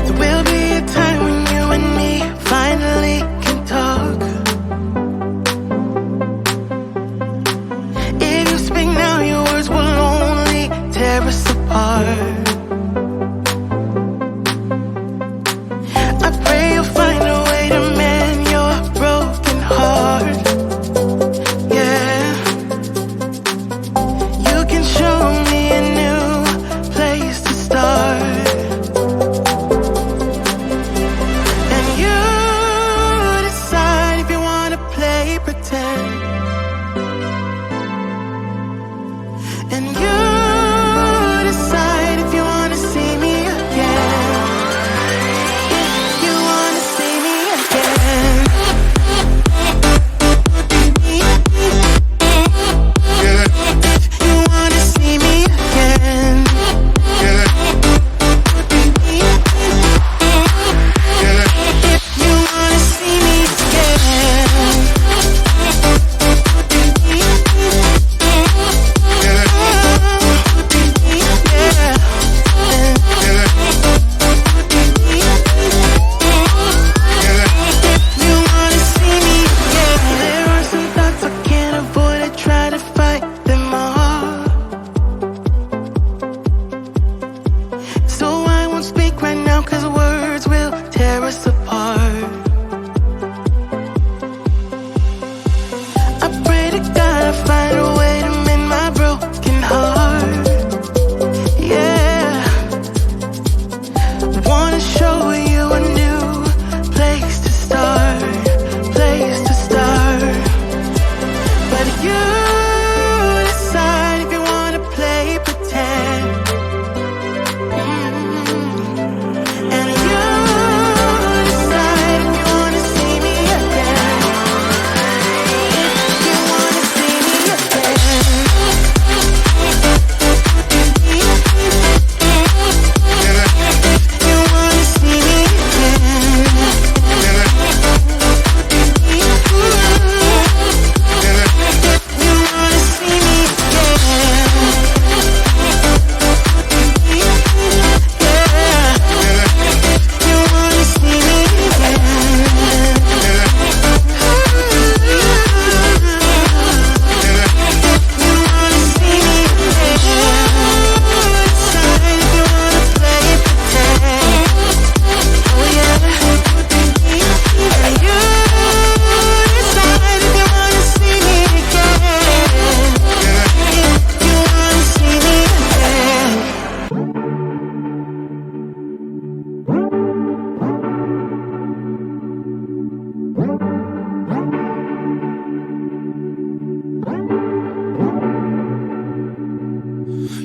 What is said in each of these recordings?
There will be a time when you and me finally can talk. If you speak now, your words will only tear us apart. I pray you'll find a way to mend your broken heart. Yeah, you can show me a new place to start. And you decide if you wanna play pretend. And you decide if you wanna see me again. If you wanna see me again. If you wanna see me again. If you wanna see me again. You wanna see me again. There are some thoughts I can't avoid. I try to fight them all. So I won't speak right now, 'cause words will tear us apart. I pray to God I find a way to mend my broken heart. Yeah, wanna show you a new place to start, place to start. But you decide if you wanna play pretend. And you decide if you wanna see me again. If you wanna see me again. If you wanna see me again. You wanna see me again. You wanna see me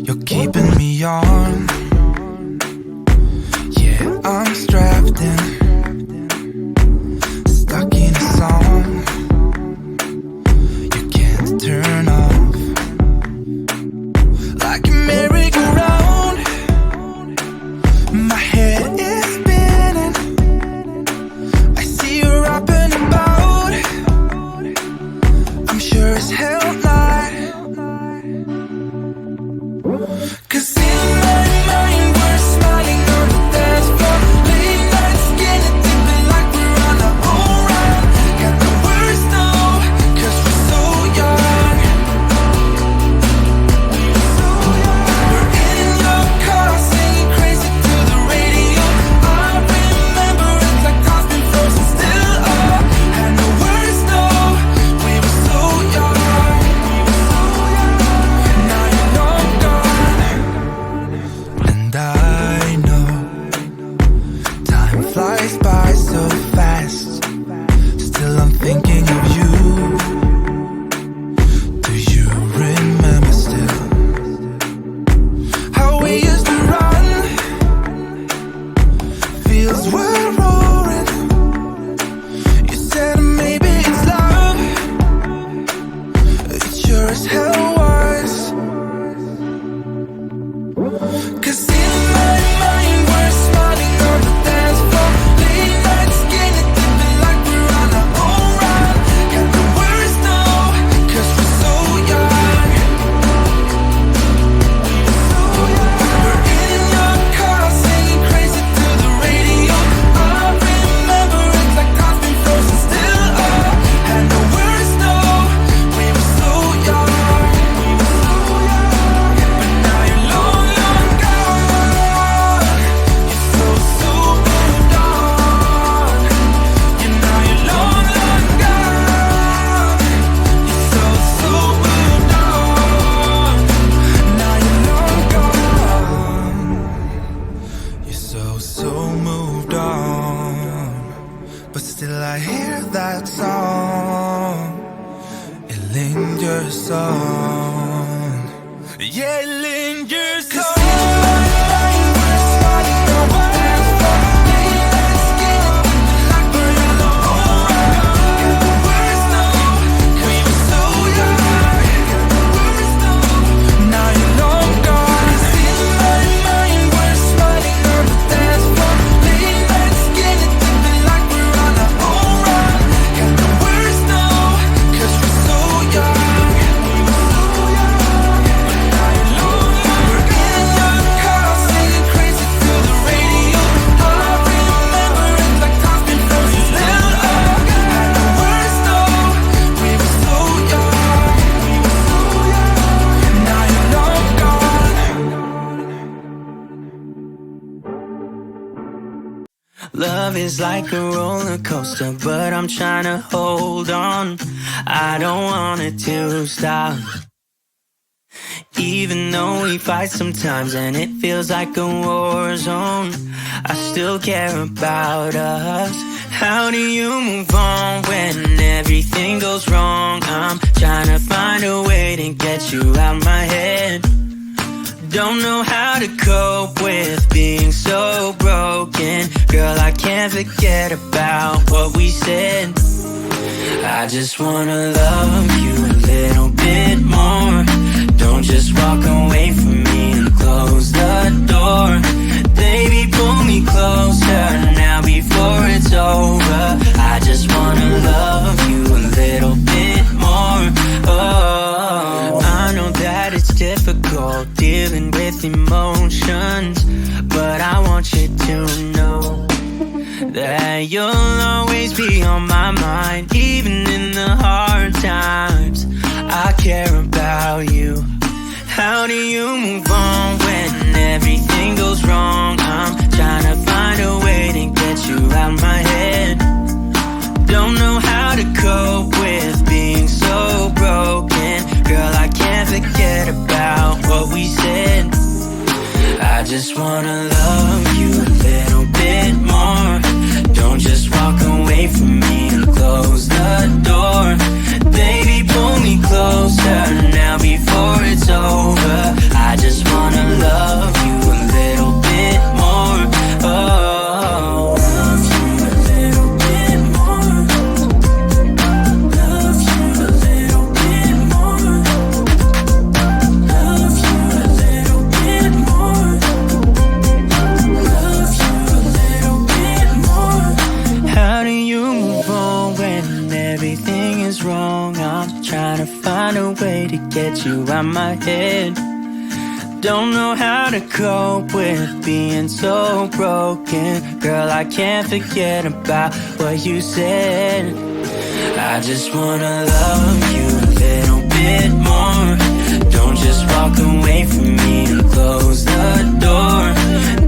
You're keeping me on. Yeah, I'm strapped in, stuck in a song you can't turn off. Like a merry-go-round, my head is spinning. I see you rapping about, I'm sure as hell not. 'Cause in my mind we're smiling on the dance floor, late nights getting deep like we're on our own ride. Got the words though, 'cause we're so young. We're in your car singing crazy to the radio. I remember it like time's been frozen still. Had no words though, we were so young. Now you know I'm gone, and I know time flies by so fast. Still I'm thinking of you. Do you remember still how we used to run? Fields were roaring. You said maybe it's love. It sure as hell was. 'Cause in my mind we're smiling on the dance floor, late I hear that song, it lingers on. Yeah, it lingers on. 'Cause in my mind we're smiling on the dance floor. Let's get it like we're alone. And the words know we were so young. The words know now you're long gone. 'Cause in my mind we're smiling on the dance floor. Let's get it like we're on our own run. And the words know 'cause we're so young. We were so young, but now you're long gone. We're in your car singing crazy to the radio. I remember it like time's been frozen still. And the words know we were so young. We were so young, now you're long gone. Love is like a roller coaster, but I'm trying to hold on. I don't want it to stop. Even though we fight sometimes and it feels like a war zone, I still care about us. How do you move on when everything goes wrong? I'm trying to find a way to get you out my head. Don't know how to cope with being so broken. Girl, I can't forget about what we said. I just wanna love you a little bit more. Don't just walk away from me and close the door. Baby, pull me closer now before it's over. I just wanna love you a little bit more. Oh, I know that it's difficult dealing with emotions, but I want you to know that you'll always be on my mind. Even in the hard times, I care about you. How do you move on when everything goes wrong? I'm trying to find a way to get you out my head. Don't know how to cope with being so broken. Girl, I can't forget about what we said. I just wanna love you a little bit more. Don't just walk away from me and close the door. Baby, pull me closer now before it's over. I just wanna love you a little bit more. Oh, love you a little bit more. Love you a little bit more. Love you a little bit more. Love you a little bit more. How do you move on when everything is wrong? I'm trying to find a way to get you out my head. Don't know how to cope with being so broken. Girl, I can't forget about what you said. I just wanna love you a little bit more. Don't just walk away from me and close the door.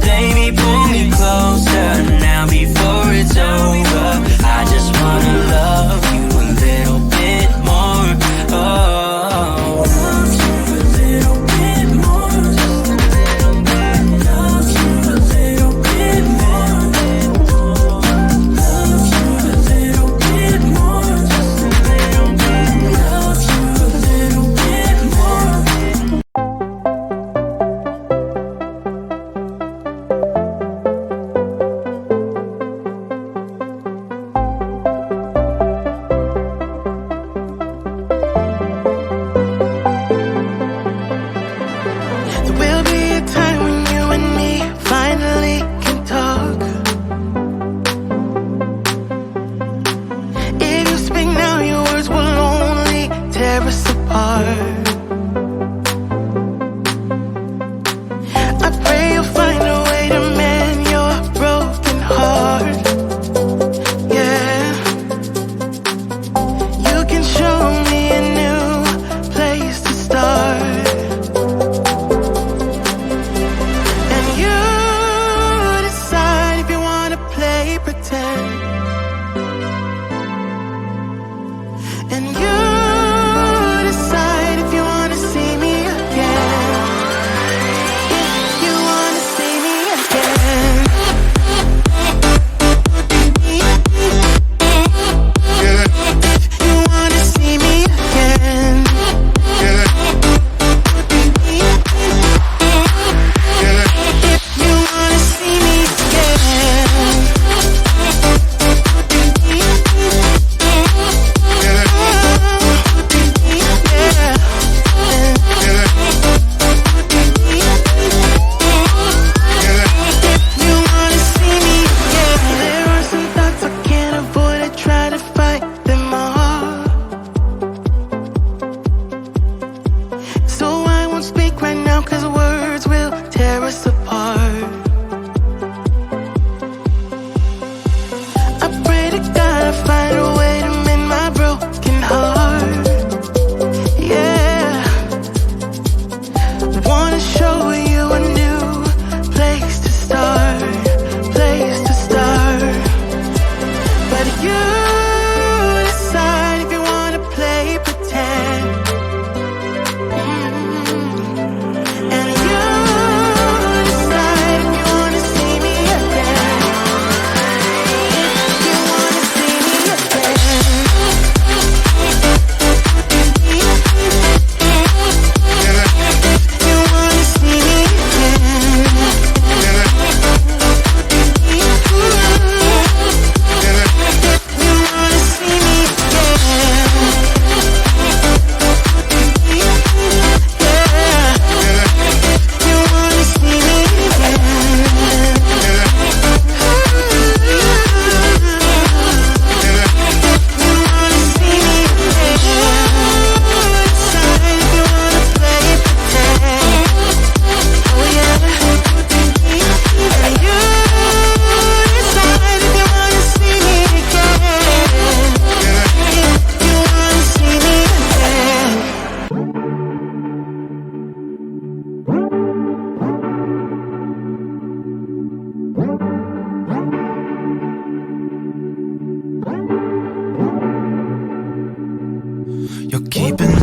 Baby, pull me closer now before it's over. I just wanna love you a little bit more. Oh, love you a little bit more. Just a little bit. Love you a little bit more. Love you a little bit more. Just a little bit. Love you a little bit more.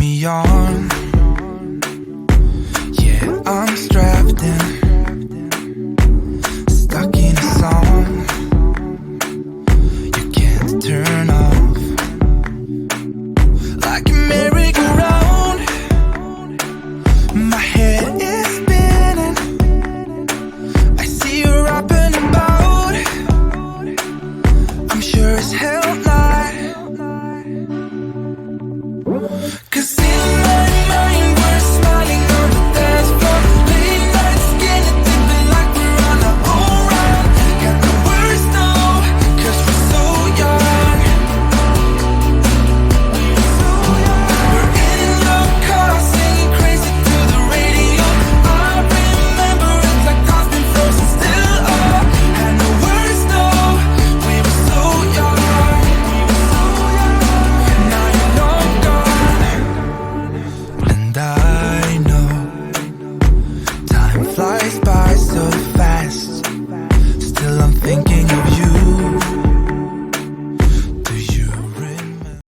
me on. Yeah, I'm strapped in, stuck in a song you can't turn off. Like a merry-go-round, my head is spinning. I see you up and about. I'm sure as hell not. 'Cause in my mind we're smiling on the dance floor, late night skinny dipping like we're on our own ride. Got the words though, 'cause we're so young. We're in your car singing crazy to the radio. I remember it like time's been frozen still. Oh, had no words though, we were so young. And now you're long gone, and I know time flies by so